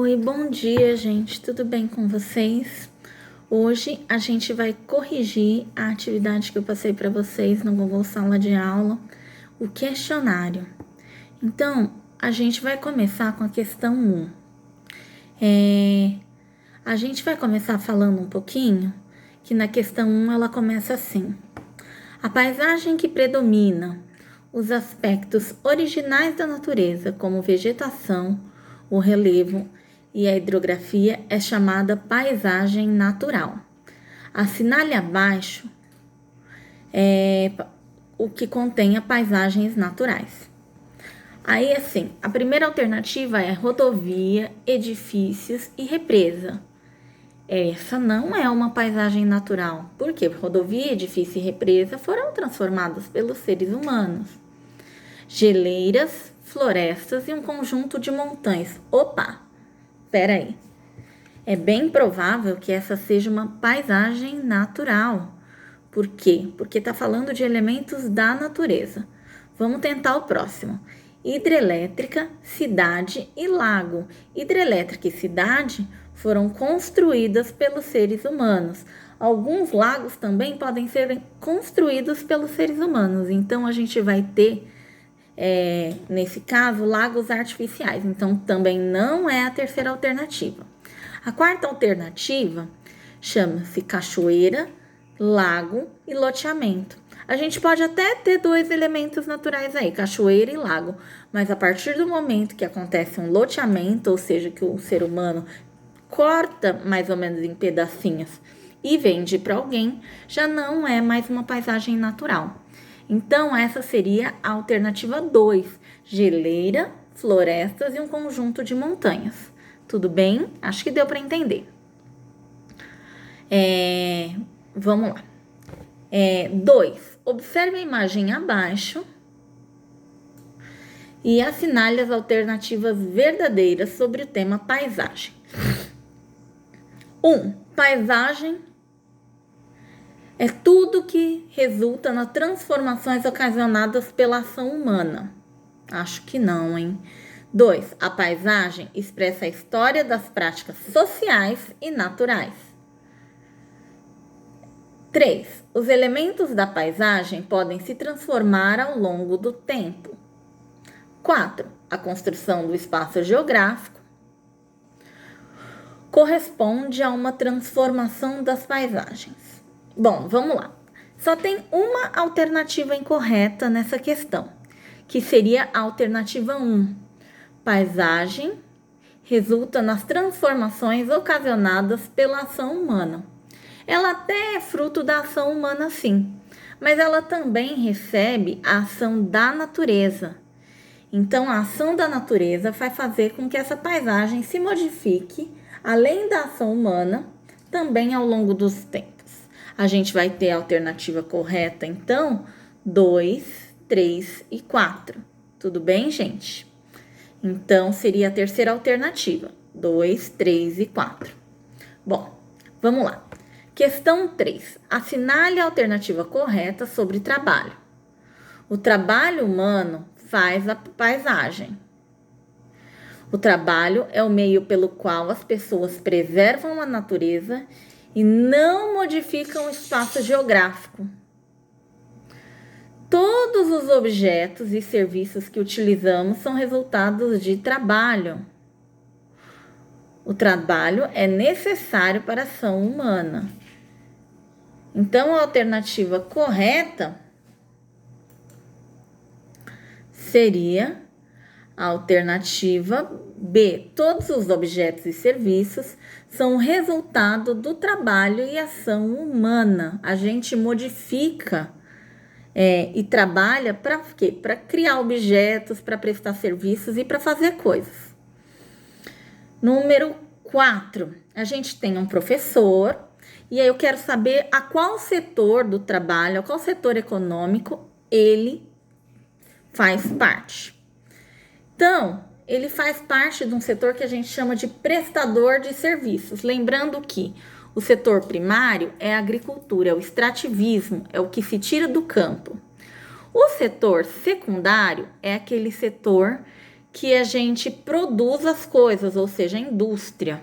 Oi, bom dia, gente. Tudo bem com vocês? Hoje a gente vai corrigir a atividade que eu passei para vocês no Google Sala de Aula, o questionário. Então, a gente vai começar com a questão 1. A gente vai começar falando um pouquinho, que na questão 1 ela começa assim. A paisagem que predomina os aspectos originais da natureza, como vegetação, o relevo e a hidrografia, é chamada paisagem natural. Assinale abaixo o que contém paisagens naturais. Aí, assim, a primeira alternativa é rodovia, edifícios e represa. Essa não é uma paisagem natural, porque rodovia, edifício e represa foram transformados pelos seres humanos. Geleiras, florestas e um conjunto de montanhas. Opa, espera aí. É bem provável que essa seja uma paisagem natural. Por quê? Porque está falando de elementos da natureza. Vamos tentar o próximo. Hidrelétrica, cidade e lago. Hidrelétrica e cidade foram construídas pelos seres humanos. Alguns lagos também podem ser construídos pelos seres humanos. Então, a gente vai ter, nesse caso, lagos artificiais. Então, também não é a terceira alternativa. A quarta alternativa chama-se cachoeira, lago e loteamento. A gente pode até ter dois elementos naturais aí, cachoeira e lago, mas a partir do momento que acontece um loteamento, ou seja, que o ser humano corta mais ou menos em pedacinhos e vende para alguém, já não é mais uma paisagem natural. Então, essa seria a alternativa 2, geleira, florestas e um conjunto de montanhas. Tudo bem? Acho que deu para entender. Vamos lá. 2. Observe a imagem abaixo e assinale as alternativas verdadeiras sobre o tema paisagem. 1. Paisagem é tudo que resulta nas transformações ocasionadas pela ação humana. Acho que não, hein? 2. A paisagem expressa a história das práticas sociais e naturais. 3. Os elementos da paisagem podem se transformar ao longo do tempo. 4. A construção do espaço geográfico corresponde a uma transformação das paisagens. Bom, vamos lá. Só tem uma alternativa incorreta nessa questão, que seria a alternativa 1. Paisagem resulta nas transformações ocasionadas pela ação humana. Ela até é fruto da ação humana, sim, mas ela também recebe a ação da natureza. Então, a ação da natureza vai fazer com que essa paisagem se modifique, além da ação humana, também ao longo dos tempos. A gente vai ter a alternativa correta, então, 2, 3 e 4. Tudo bem, gente? Então, seria a terceira alternativa, 2, 3 e 4. Bom, vamos lá. Questão 3. Assinale a alternativa correta sobre trabalho. O trabalho humano faz a paisagem. O trabalho é o meio pelo qual as pessoas preservam a natureza e não modificam o espaço geográfico. Todos os objetos e serviços que utilizamos são resultados de trabalho. O trabalho é necessário para a ação humana. Então, a alternativa correta seria a alternativa B. Todos os objetos e serviços são resultado do trabalho e ação humana. A gente modifica e trabalha para quê? Para criar objetos, para prestar serviços e para fazer coisas. Número 4. A gente tem um professor e aí eu quero saber a qual setor do trabalho, a qual setor econômico ele faz parte. Então, ele faz parte de um setor que a gente chama de prestador de serviços. Lembrando que o setor primário é a agricultura, é o extrativismo, é o que se tira do campo. O setor secundário é aquele setor que a gente produz as coisas, ou seja, a indústria.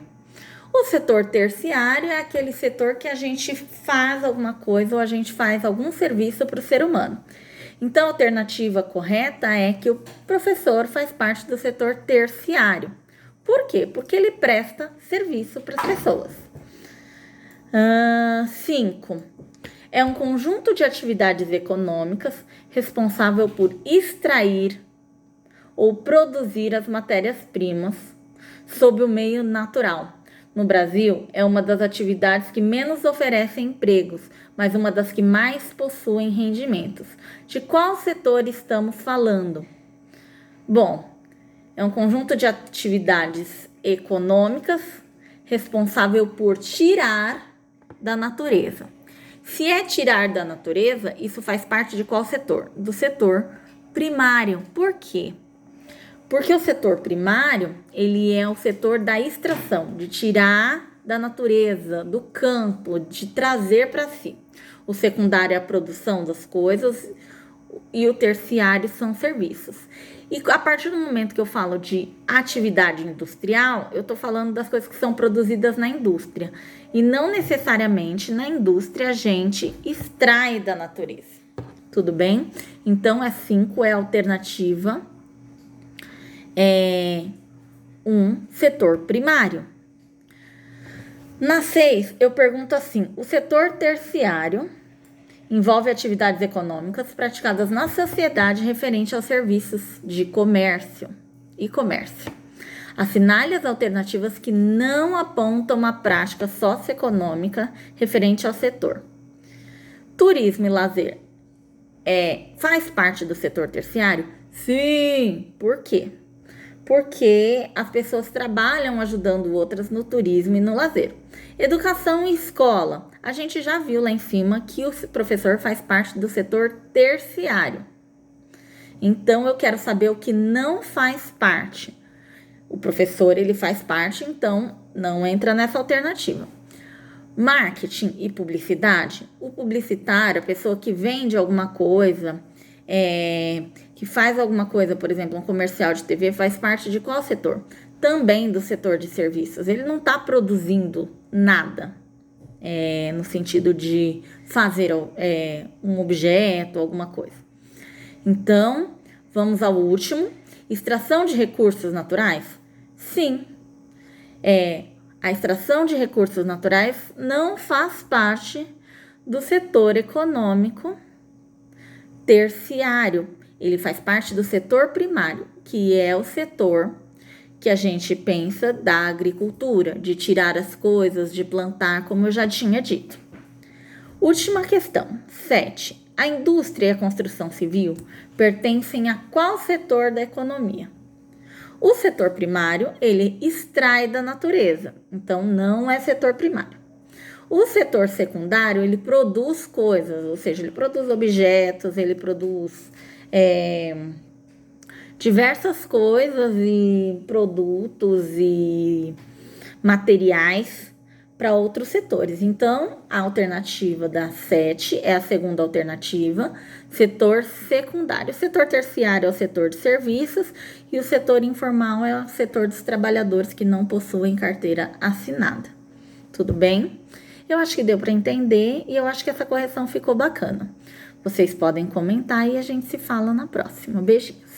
O setor terciário é aquele setor que a gente faz alguma coisa ou a gente faz algum serviço para o ser humano. Então, a alternativa correta é que o professor faz parte do setor terciário. Por quê? Porque ele presta serviço para as pessoas. 5. É um conjunto de atividades econômicas responsável por extrair ou produzir as matérias-primas sob o meio natural. No Brasil, é uma das atividades que menos oferecem empregos, mas uma das que mais possuem rendimentos. De qual setor estamos falando? Bom, é um conjunto de atividades econômicas responsável por tirar da natureza. Se é tirar da natureza, isso faz parte de qual setor? Do setor primário. Por quê? Porque o setor primário, ele é o setor da extração, de tirar da natureza, do campo, de trazer para si. O secundário é a produção das coisas e o terciário são serviços. E a partir do momento que eu falo de atividade industrial, eu estou falando das coisas que são produzidas na indústria. E não necessariamente na indústria a gente extrai da natureza. Tudo bem? Então, a 5 é a alternativa. Setor primário. Na 6, eu pergunto assim: o setor terciário envolve atividades econômicas praticadas na sociedade referente aos serviços de comércio e comércio. Assinale as alternativas que não apontam uma prática socioeconômica referente ao setor. Turismo e lazer faz parte do setor terciário? Sim! Por quê? Porque as pessoas trabalham ajudando outras no turismo e no lazer. Educação e escola. A gente já viu lá em cima que o professor faz parte do setor terciário. Então, eu quero saber o que não faz parte. O professor, ele faz parte, então não entra nessa alternativa. Marketing e publicidade. O publicitário, a pessoa que vende alguma coisa, que faz alguma coisa, por exemplo, um comercial de TV, faz parte de qual setor? Também do setor de serviços. Ele não está produzindo nada, no sentido de fazer um objeto, alguma coisa. Então, vamos ao último. Extração de recursos naturais? Sim. A extração de recursos naturais não faz parte do setor econômico terciário. Ele faz parte do setor primário, que é o setor que a gente pensa da agricultura, de tirar as coisas, de plantar, como eu já tinha dito. Última questão, 7. A indústria e a construção civil pertencem a qual setor da economia? O setor primário, ele extrai da natureza, então não é setor primário. O setor secundário, ele produz coisas, ou seja, ele produz objetos, ele produz diversas coisas e produtos e materiais para outros setores. Então, a alternativa da 7 é a segunda alternativa, setor secundário. O setor terciário é o setor de serviços e o setor informal é o setor dos trabalhadores que não possuem carteira assinada. Tudo bem? Eu acho que deu para entender e eu acho que essa correção ficou bacana. Vocês podem comentar e a gente se fala na próxima. Beijinhos!